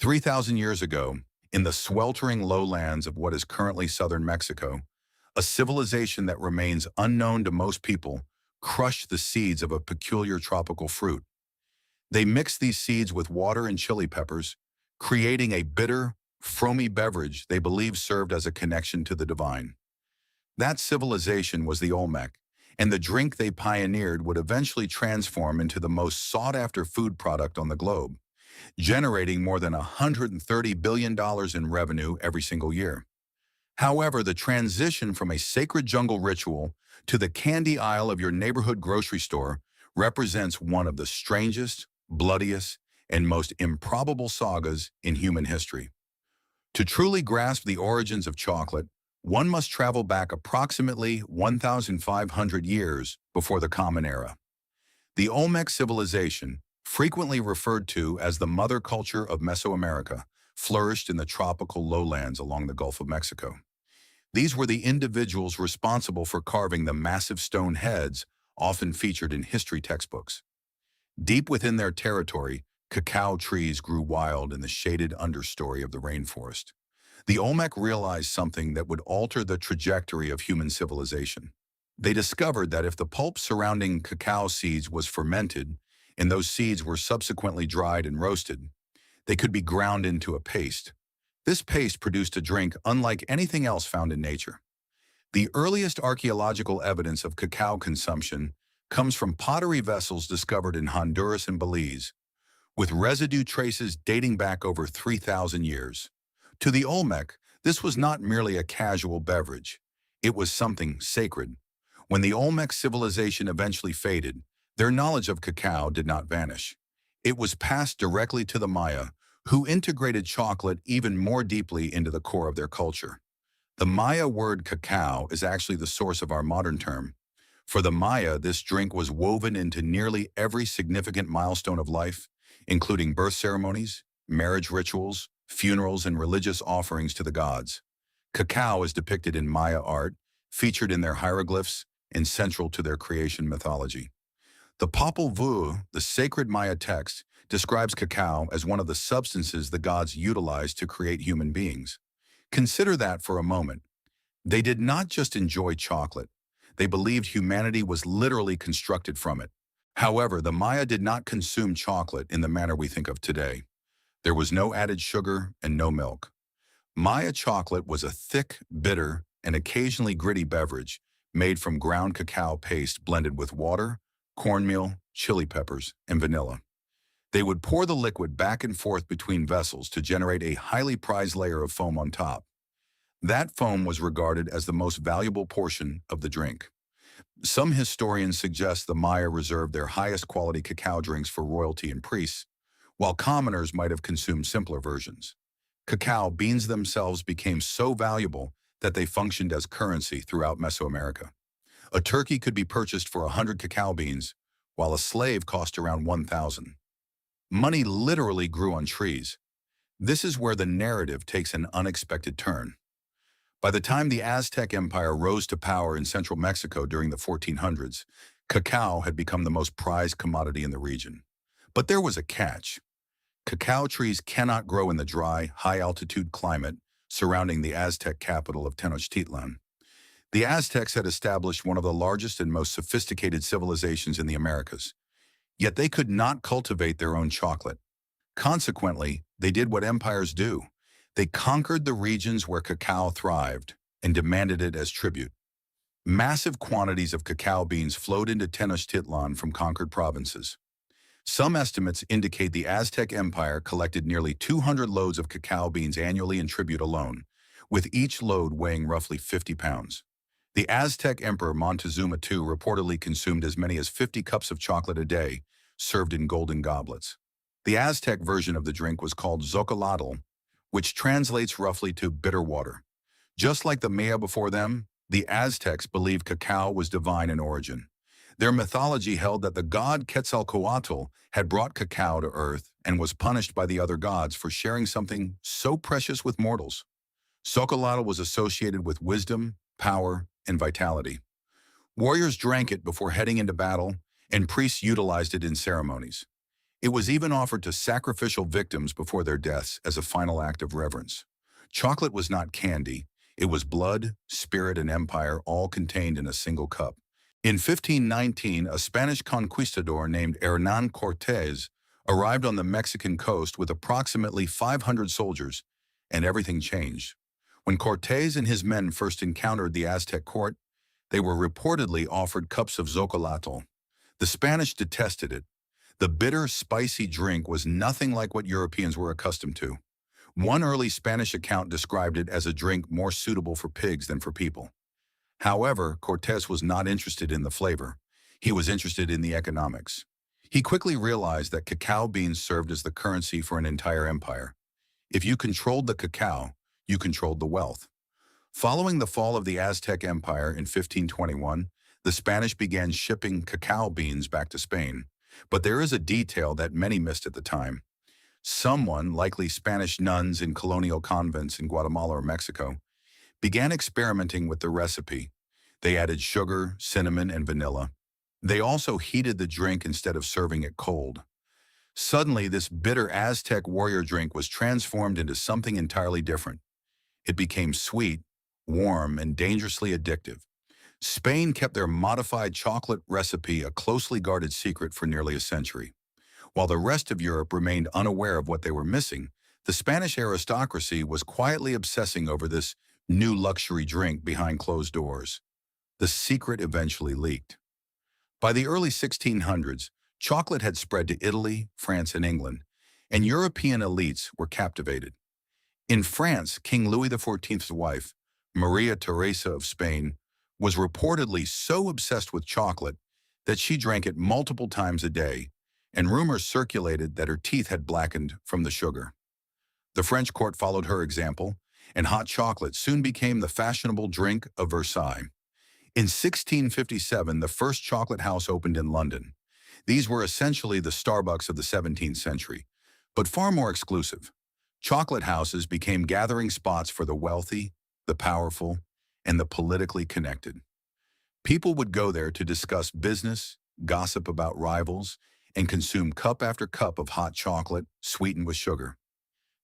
3,000 years ago, in the sweltering lowlands of what is currently southern Mexico, a civilization that remains unknown to most people crushed the seeds of a peculiar tropical fruit. They mixed these seeds with water and chili peppers, creating a bitter, foamy beverage they believed served as a connection to the divine. That civilization was the Olmec, and the drink they pioneered would eventually transform into the most sought-after food product on the globe, generating more than $130 billion in revenue every single year. However, the transition from a sacred jungle ritual to the candy aisle of your neighborhood grocery store represents one of the strangest, bloodiest, and most improbable sagas in human history. To truly grasp the origins of chocolate, one must travel back approximately 1,500 years before the Common Era. The Olmec civilization, frequently referred to as the mother culture of Mesoamerica, flourished in the tropical lowlands along the Gulf of Mexico. These were the individuals responsible for carving the massive stone heads often featured in history textbooks. Deep within their territory, cacao trees grew wild in the shaded understory of the rainforest. The Olmec realized something that would alter the trajectory of human civilization. They discovered that if the pulp surrounding cacao seeds was fermented, and those seeds were subsequently dried and roasted, they could be ground into a paste. This paste produced a drink unlike anything else found in nature. The earliest archaeological evidence of cacao consumption comes from pottery vessels discovered in Honduras and Belize, with residue traces dating back over 3,000 years. To the Olmec, this was not merely a casual beverage. It was something sacred. When the Olmec civilization eventually faded, their knowledge of cacao did not vanish. It was passed directly to the Maya, who integrated chocolate even more deeply into the core of their culture. The Maya word cacao is actually the source of our modern term. For the Maya, this drink was woven into nearly every significant milestone of life, including birth ceremonies, marriage rituals, funerals, and religious offerings to the gods. Cacao is depicted in Maya art, featured in their hieroglyphs, and central to their creation mythology. The Popol Vuh, the sacred Maya text, describes cacao as one of the substances the gods utilized to create human beings. Consider that for a moment. They did not just enjoy chocolate. They believed humanity was literally constructed from it. However, the Maya did not consume chocolate in the manner we think of today. There was no added sugar and no milk. Maya chocolate was a thick, bitter, and occasionally gritty beverage made from ground cacao paste blended with water, cornmeal, chili peppers, and vanilla. They would pour the liquid back and forth between vessels to generate a highly prized layer of foam on top. That foam was regarded as the most valuable portion of the drink. Some historians suggest the Maya reserved their highest quality cacao drinks for royalty and priests, while commoners might have consumed simpler versions. Cacao beans themselves became so valuable that they functioned as currency throughout Mesoamerica. A turkey could be purchased for 100 cacao beans, while a slave cost around 1,000. Money literally grew on trees. This is where the narrative takes an unexpected turn. By the time the Aztec Empire rose to power in central Mexico during the 1400s, cacao had become the most prized commodity in the region. But there was a catch. Cacao trees cannot grow in the dry, high-altitude climate surrounding the Aztec capital of Tenochtitlan. The Aztecs had established one of the largest and most sophisticated civilizations in the Americas. Yet they could not cultivate their own chocolate. Consequently, they did what empires do. They conquered the regions where cacao thrived and demanded it as tribute. Massive quantities of cacao beans flowed into Tenochtitlan from conquered provinces. Some estimates indicate the Aztec Empire collected nearly 200 loads of cacao beans annually in tribute alone, with each load weighing roughly 50 pounds. The Aztec Emperor Montezuma II reportedly consumed as many as 50 cups of chocolate a day, served in golden goblets. The Aztec version of the drink was called zocolotl, which translates roughly to bitter water. Just like the Maya before them, the Aztecs believed cacao was divine in origin. Their mythology held that the god Quetzalcoatl had brought cacao to earth and was punished by the other gods for sharing something so precious with mortals. Zocolotl was associated with wisdom, power, and vitality. Warriors drank it before heading into battle, and priests utilized it in ceremonies. It was even offered to sacrificial victims before their deaths as a final act of reverence. Chocolate was not candy. It was blood, spirit, and empire all contained in a single cup. In 1519, a Spanish conquistador named Hernán Cortés arrived on the Mexican coast with approximately 500 soldiers, and everything changed. When Cortés and his men first encountered the Aztec court, they were reportedly offered cups of zocolotl. The Spanish detested it. The bitter, spicy drink was nothing like what Europeans were accustomed to. One early Spanish account described it as a drink more suitable for pigs than for people. However, Cortés was not interested in the flavor. He was interested in the economics. He quickly realized that cacao beans served as the currency for an entire empire. If you controlled the cacao, you controlled the wealth. Following the fall of the Aztec Empire in 1521, the Spanish began shipping cacao beans back to Spain. But there is a detail that many missed at the time. Someone, likely Spanish nuns in colonial convents in Guatemala or Mexico, began experimenting with the recipe. They added sugar, cinnamon, and vanilla. They also heated the drink instead of serving it cold. Suddenly, this bitter Aztec warrior drink was transformed into something entirely different. It became sweet, warm, and dangerously addictive. Spain kept their modified chocolate recipe a closely guarded secret for nearly a century. While the rest of Europe remained unaware of what they were missing, the Spanish aristocracy was quietly obsessing over this new luxury drink behind closed doors. The secret eventually leaked. By the early 1600s, chocolate had spread to Italy, France, and England, and European elites were captivated. In France, King Louis XIV's wife, Maria Theresa of Spain, was reportedly so obsessed with chocolate that she drank it multiple times a day, and rumors circulated that her teeth had blackened from the sugar. The French court followed her example, and hot chocolate soon became the fashionable drink of Versailles. In 1657, the first chocolate house opened in London. These were essentially the Starbucks of the 17th century, but far more exclusive. Chocolate houses became gathering spots for the wealthy, the powerful, and the politically connected. People would go there to discuss business, gossip about rivals, and consume cup after cup of hot chocolate sweetened with sugar.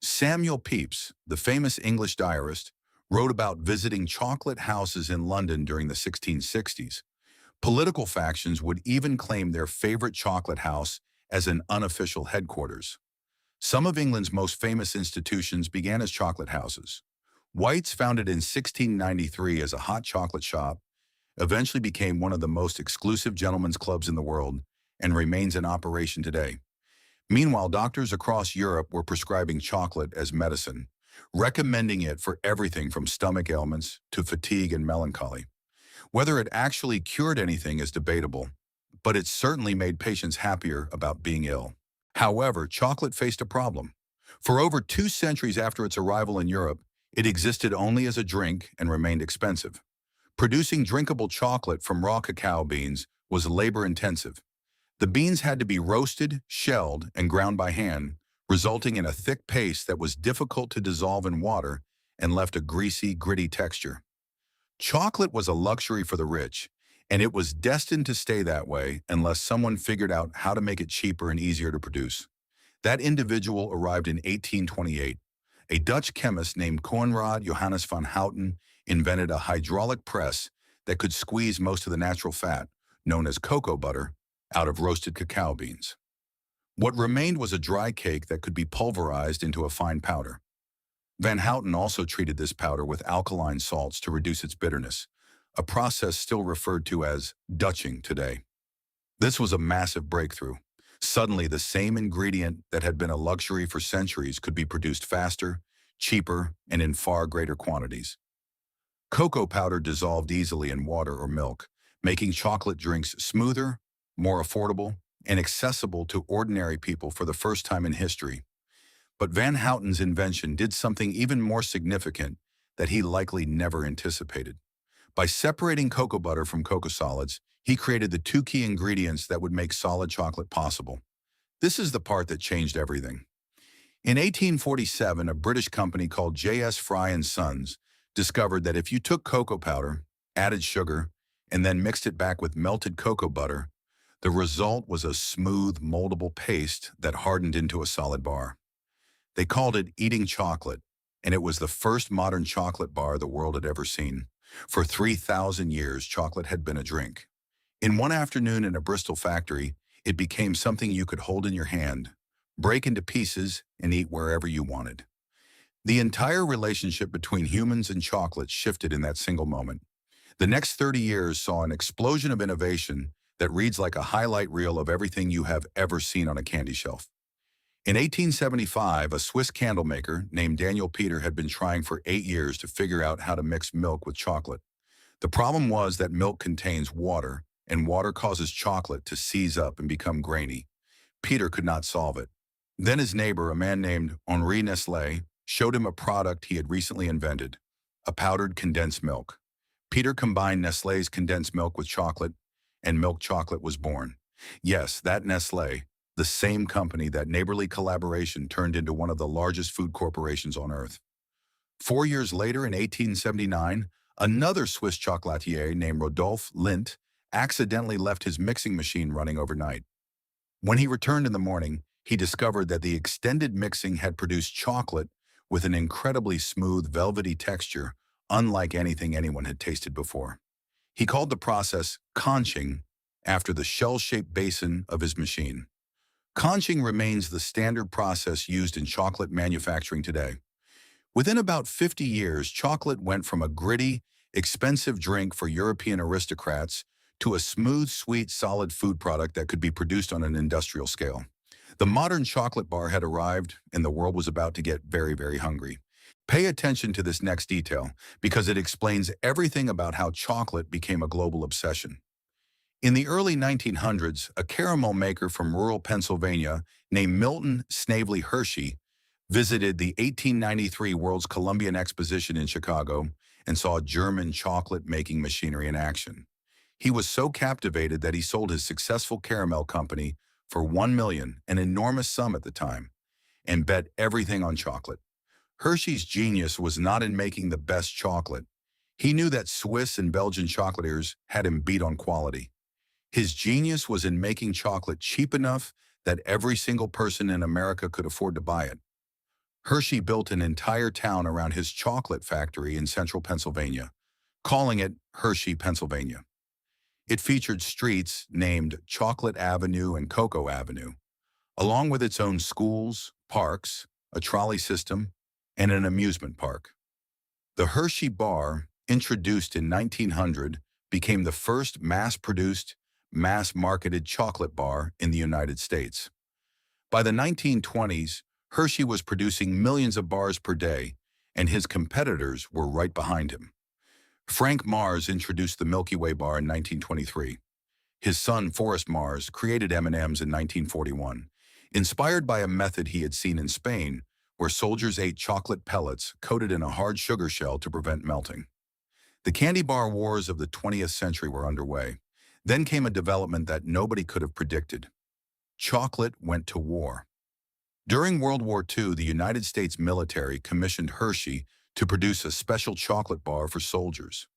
Samuel Pepys, the famous English diarist, wrote about visiting chocolate houses in London during the 1660s. Political factions would even claim their favorite chocolate house as an unofficial headquarters. Some of England's most famous institutions began as chocolate houses. White's, founded in 1693 as a hot chocolate shop, eventually became one of the most exclusive gentlemen's clubs in the world and remains in operation today. Meanwhile, doctors across Europe were prescribing chocolate as medicine, recommending it for everything from stomach ailments to fatigue and melancholy. Whether it actually cured anything is debatable, but it certainly made patients happier about being ill. However, chocolate faced a problem. For over 2 centuries after its arrival in Europe, it existed only as a drink and remained expensive. Producing drinkable chocolate from raw cacao beans was labor-intensive. The beans had to be roasted, shelled, and ground by hand, resulting in a thick paste that was difficult to dissolve in water and left a greasy, gritty texture. Chocolate was a luxury for the rich, and it was destined to stay that way unless someone figured out how to make it cheaper and easier to produce. That individual arrived in 1828. A Dutch chemist named Coenraad Johannes van Houten invented a hydraulic press that could squeeze most of the natural fat, known as cocoa butter, out of roasted cacao beans. What remained was a dry cake that could be pulverized into a fine powder. Van Houten also treated this powder with alkaline salts to reduce its bitterness, a process still referred to as Dutching today. This was a massive breakthrough. Suddenly, the same ingredient that had been a luxury for centuries could be produced faster, cheaper, and in far greater quantities. Cocoa powder dissolved easily in water or milk, making chocolate drinks smoother, more affordable, and accessible to ordinary people for the first time in history. But Van Houten's invention did something even more significant that he likely never anticipated. By separating cocoa butter from cocoa solids, he created the 2 key ingredients that would make solid chocolate possible. This is the part that changed everything. In 1847, a British company called J.S. Fry and Sons discovered that if you took cocoa powder, added sugar, and then mixed it back with melted cocoa butter, The result was a smooth, moldable paste that hardened into a solid bar. They called it eating chocolate, and it was the first modern chocolate bar the world had ever seen. For 3,000 years, chocolate had been a drink. In one afternoon in a Bristol factory, it became something you could hold in your hand, break into pieces, and eat wherever you wanted. The entire relationship between humans and chocolate shifted in that single moment. The next 30 years saw an explosion of innovation that reads like a highlight reel of everything you have ever seen on a candy shelf. In 1875, a Swiss candle maker named Daniel Peter had been trying for 8 years to figure out how to mix milk with chocolate. The problem was that milk contains water, and water causes chocolate to seize up and become grainy. Peter could not solve it. Then his neighbor, a man named Henri Nestlé, showed him a product he had recently invented, a powdered condensed milk. Peter combined Nestlé's condensed milk with chocolate, and milk chocolate was born. Yes, that Nestlé, the same company that neighborly collaboration turned into one of the largest food corporations on earth. 4 years later, in 1879, another Swiss chocolatier named Rodolphe Lindt accidentally left his mixing machine running overnight. When he returned in the morning, he discovered that the extended mixing had produced chocolate with an incredibly smooth, velvety texture, unlike anything anyone had tasted before. He called the process conching after the shell-shaped basin of his machine. Conching remains the standard process used in chocolate manufacturing today. Within about 50 years, chocolate went from a gritty, expensive drink for European aristocrats to a smooth, sweet, solid food product that could be produced on an industrial scale. The modern chocolate bar had arrived, and the world was about to get very, very hungry. Pay attention to this next detail, because it explains everything about how chocolate became a global obsession. In the early 1900s, a caramel maker from rural Pennsylvania named Milton Snavely Hershey visited the 1893 World's Columbian Exposition in Chicago and saw German chocolate-making machinery in action. He was so captivated that he sold his successful caramel company for $1 million, an enormous sum at the time, and bet everything on chocolate. Hershey's genius was not in making the best chocolate. He knew that Swiss and Belgian chocolatiers had him beat on quality. His genius was in making chocolate cheap enough that every single person in America could afford to buy it. Hershey built an entire town around his chocolate factory in central Pennsylvania, calling it Hershey, Pennsylvania. It featured streets named Chocolate Avenue and Cocoa Avenue, along with its own schools, parks, a trolley system, and an amusement park. The Hershey bar, introduced in 1900, became the first mass-produced, mass-marketed chocolate bar in the United States. By the 1920s, Hershey was producing millions of bars per day, and his competitors were right behind him. Frank Mars introduced the Milky Way bar in 1923. His son, Forrest Mars, created M&Ms in 1941, inspired by a method he had seen in Spain, where soldiers ate chocolate pellets coated in a hard sugar shell to prevent melting. The candy bar wars of the 20th century were underway. Then came a development that nobody could have predicted. Chocolate went to war. During World War II, the United States military commissioned Hershey to produce a special chocolate bar for soldiers.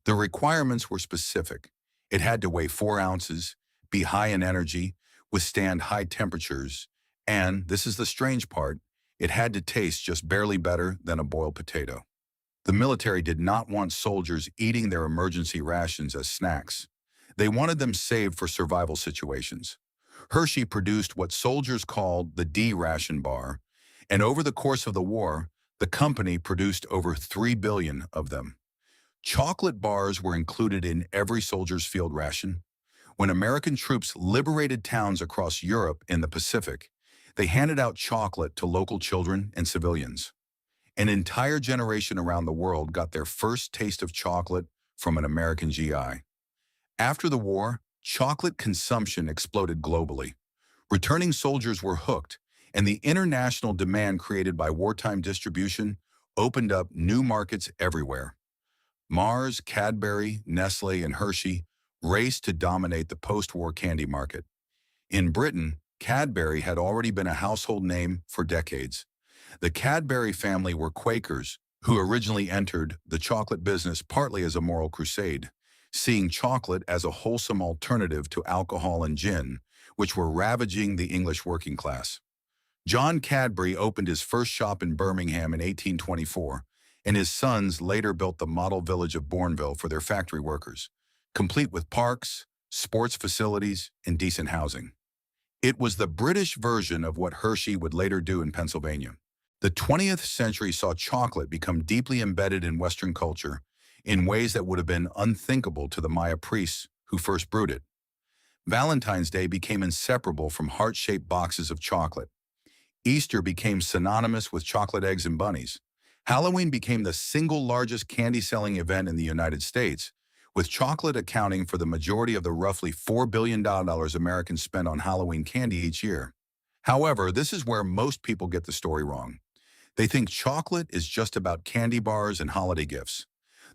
The requirements were specific. It had to weigh 4 ounces, be high in energy, withstand high temperatures, and, this is the strange part, it had to taste just barely better than a boiled potato. The military did not want soldiers eating their emergency rations as snacks. They wanted them saved for survival situations. Hershey produced what soldiers called the D-ration bar, and over the course of the war, the company produced over 3 billion of them. Chocolate bars were included in every soldier's field ration. When American troops liberated towns across Europe and the Pacific, they handed out chocolate to local children and civilians. An entire generation around the world got their first taste of chocolate from an American GI. After the war, chocolate consumption exploded globally. Returning soldiers were hooked, and the international demand created by wartime distribution opened up new markets everywhere. Mars, Cadbury, Nestle, and Hershey raced to dominate the post-war candy market. In Britain, Cadbury had already been a household name for decades. The Cadbury family were Quakers, who originally entered the chocolate business partly as a moral crusade. seeing chocolate as a wholesome alternative to alcohol and gin, which were ravaging the English working class. John Cadbury opened his first shop in Birmingham in 1824, and his sons later built the model village of Bournville for their factory workers, complete with parks, sports facilities, and decent housing. It was the British version of what Hershey would later do in Pennsylvania. The 20th century saw chocolate become deeply embedded in Western culture in ways that would have been unthinkable to the Maya priests who first brewed it. Valentine's Day became inseparable from heart-shaped boxes of chocolate. Easter became synonymous with chocolate eggs and bunnies. Halloween became the single largest candy-selling event in the United States, with chocolate accounting for the majority of the roughly $4 billion Americans spend on Halloween candy each year. However, this is where most people get the story wrong. They think chocolate is just about candy bars and holiday gifts.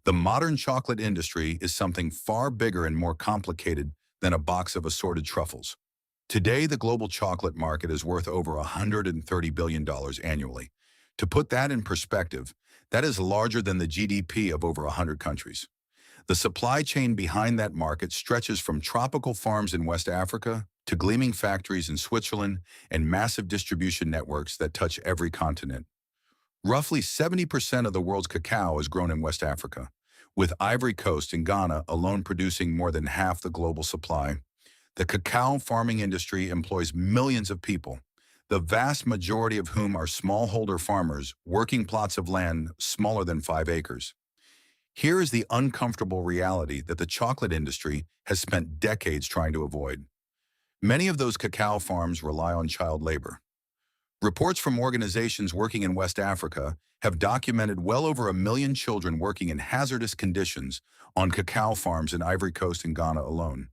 The modern chocolate industry is something far bigger and more complicated than a box of assorted truffles. Today, the global chocolate market is worth over $130 billion annually. To put that in perspective, that is larger than the GDP of over 100 countries. The supply chain behind that market stretches from tropical farms in West Africa to gleaming factories in Switzerland and massive distribution networks that touch every continent. Roughly 70% of the world's cacao is grown in West Africa, with Ivory Coast and Ghana alone producing more than half the global supply. The cacao farming industry employs millions of people, the vast majority of whom are smallholder farmers working plots of land smaller than 5 acres. Here is the uncomfortable reality that the chocolate industry has spent decades trying to avoid. Many of those cacao farms rely on child labor. Reports from organizations working in West Africa have documented well over 1 million children working in hazardous conditions on cacao farms in Ivory Coast and Ghana alone.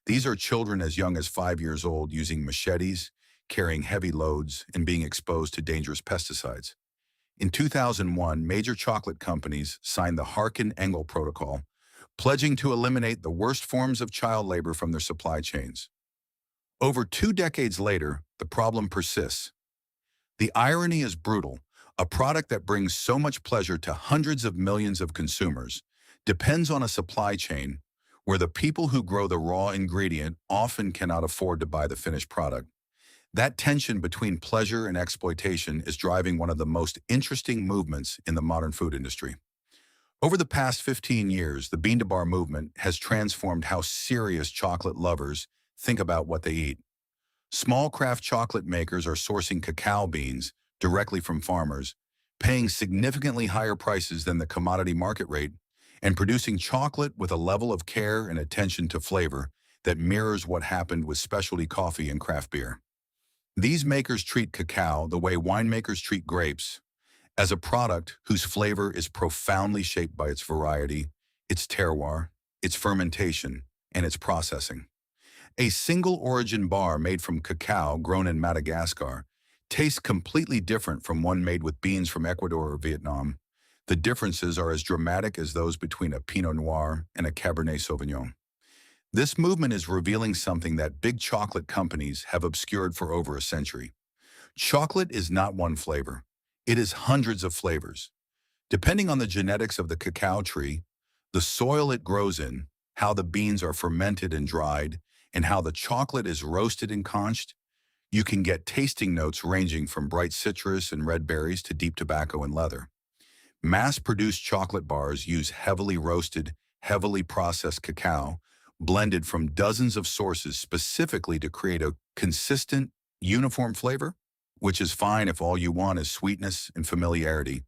These are children as young as 5 years old using machetes, carrying heavy loads, and being exposed to dangerous pesticides. In 2001, major chocolate companies signed the Harkin-Engel Protocol, pledging to eliminate the worst forms of child labor from their supply chains. Over 2 decades later, the problem persists. The irony is brutal. A product that brings so much pleasure to hundreds of millions of consumers depends on a supply chain where the people who grow the raw ingredient often cannot afford to buy the finished product. That tension between pleasure and exploitation is driving one of the most interesting movements in the modern food industry. Over the past 15 years, the bean-to-bar movement has transformed how serious chocolate lovers think about what they eat. Small craft chocolate makers are sourcing cacao beans directly from farmers, paying significantly higher prices than the commodity market rate, and producing chocolate with a level of care and attention to flavor that mirrors what happened with specialty coffee and craft beer. These makers treat cacao the way winemakers treat grapes, as a product whose flavor is profoundly shaped by its variety, its terroir, its fermentation, and its processing. A single origin bar made from cacao grown in Madagascar tastes completely different from one made with beans from Ecuador or Vietnam. The differences are as dramatic as those between a Pinot Noir and a Cabernet Sauvignon. This movement is revealing something that big chocolate companies have obscured for over a century. Chocolate is not one flavor. It is hundreds of flavors. Depending on the genetics of the cacao tree, the soil it grows in, how the beans are fermented and dried, and how the chocolate is roasted and conched, you can get tasting notes ranging from bright citrus and red berries to deep tobacco and leather. Mass-produced chocolate bars use heavily roasted, heavily processed cacao, blended from dozens of sources specifically to create a consistent, uniform flavor, which is fine if all you want is sweetness and familiarity.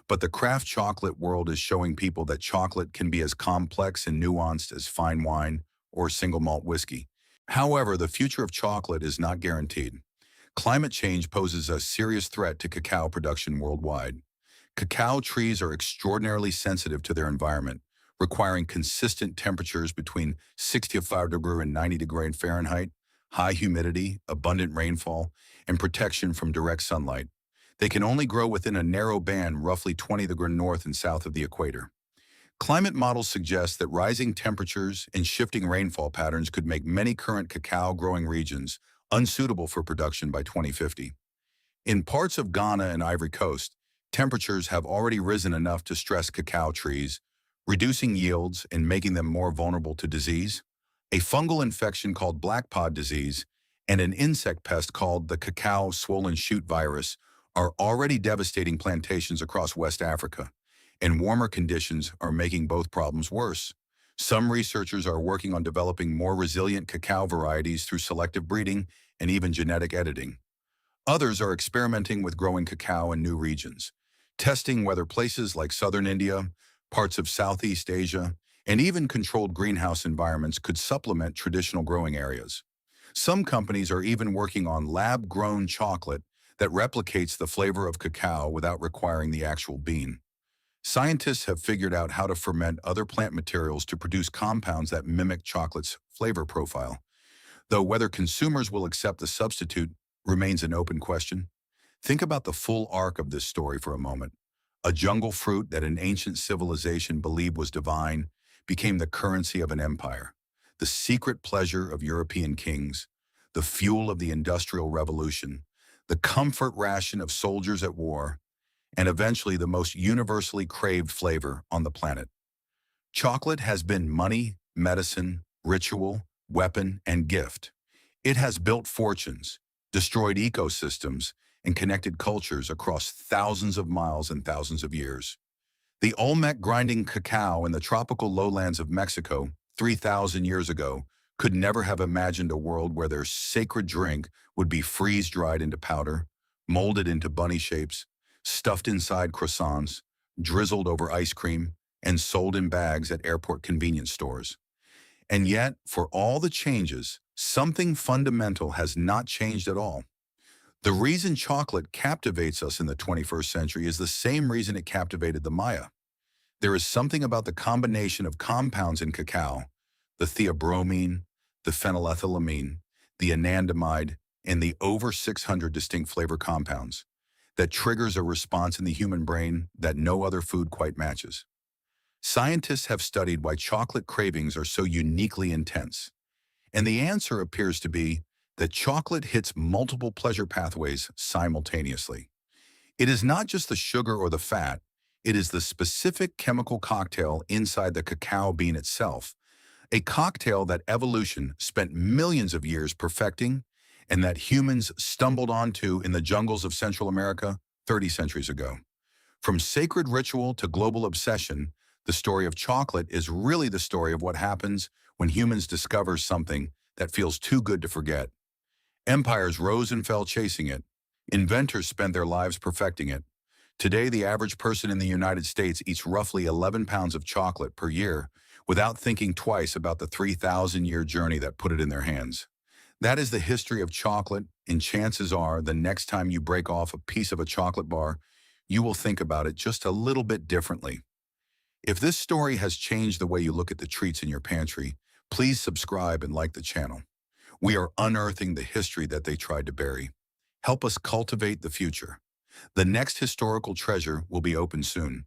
But the craft chocolate world is showing people that chocolate can be as complex and nuanced as fine wine or single malt whiskey. However, the future of chocolate is not guaranteed. Climate change poses a serious threat to cacao production worldwide. Cacao trees are extraordinarily sensitive to their environment, requiring consistent temperatures between 65 degree and 90 degree Fahrenheit, high humidity, abundant rainfall, and protection from direct sunlight. They can only grow within a narrow band roughly 20 degrees north and south of the equator. Climate models suggest that rising temperatures and shifting rainfall patterns could make many current cacao growing regions unsuitable for production by 2050. In parts of Ghana and Ivory Coast, temperatures have already risen enough to stress cacao trees, reducing yields and making them more vulnerable to disease. A fungal infection called black pod disease and an insect pest called the cacao swollen shoot virus are already devastating plantations across West Africa, and warmer conditions are making both problems worse. Some researchers are working on developing more resilient cacao varieties through selective breeding and even genetic editing. Others are experimenting with growing cacao in new regions, testing whether places like southern India, parts of Southeast Asia, and even controlled greenhouse environments could supplement traditional growing areas. Some companies are even working on lab-grown chocolate that replicates the flavor of cacao without requiring the actual bean. Scientists have figured out how to ferment other plant materials to produce compounds that mimic chocolate's flavor profile, though whether consumers will accept the substitute remains an open question. Think about the full arc of this story for a moment. A jungle fruit that an ancient civilization believed was divine became the currency of an empire, the secret pleasure of European kings, the fuel of the Industrial Revolution, the comfort ration of soldiers at war, and eventually the most universally craved flavor on the planet. Chocolate has been money, medicine, ritual, weapon, and gift. It has built fortunes, destroyed ecosystems, and connected cultures across thousands of miles and thousands of years. The Olmec grinding cacao in the tropical lowlands of Mexico 3,000 years ago could never have imagined a world where their sacred drink would be freeze-dried into powder, molded into bunny shapes, stuffed inside croissants, drizzled over ice cream, and sold in bags at airport convenience stores. And yet, for all the changes, something fundamental has not changed at all. The reason chocolate captivates us in the 21st century is the same reason it captivated the Maya. There is something about the combination of compounds in cacao, the theobromine, the phenylethylamine, the anandamide, and the over 600 distinct flavor compounds, that triggers a response in the human brain that no other food quite matches. Scientists have studied why chocolate cravings are so uniquely intense, and the answer appears to be that chocolate hits multiple pleasure pathways simultaneously. It is not just the sugar or the fat, it is the specific chemical cocktail inside the cacao bean itself, a cocktail that evolution spent millions of years perfecting and that humans stumbled onto in the jungles of Central America 30 centuries ago. From sacred ritual to global obsession, the story of chocolate is really the story of what happens when humans discover something that feels too good to forget. Empires rose and fell chasing it. Inventors spent their lives perfecting it. Today, the average person in the United States eats roughly 11 pounds of chocolate per year without thinking twice about the 3,000-year journey that put it in their hands. That is the history of chocolate, and chances are the next time you break off a piece of a chocolate bar, you will think about it just a little bit differently. If this story has changed the way you look at the treats in your pantry, please subscribe and like the channel. We are unearthing the history that they tried to bury. Help us cultivate the future. The next historical treasure will be open soon.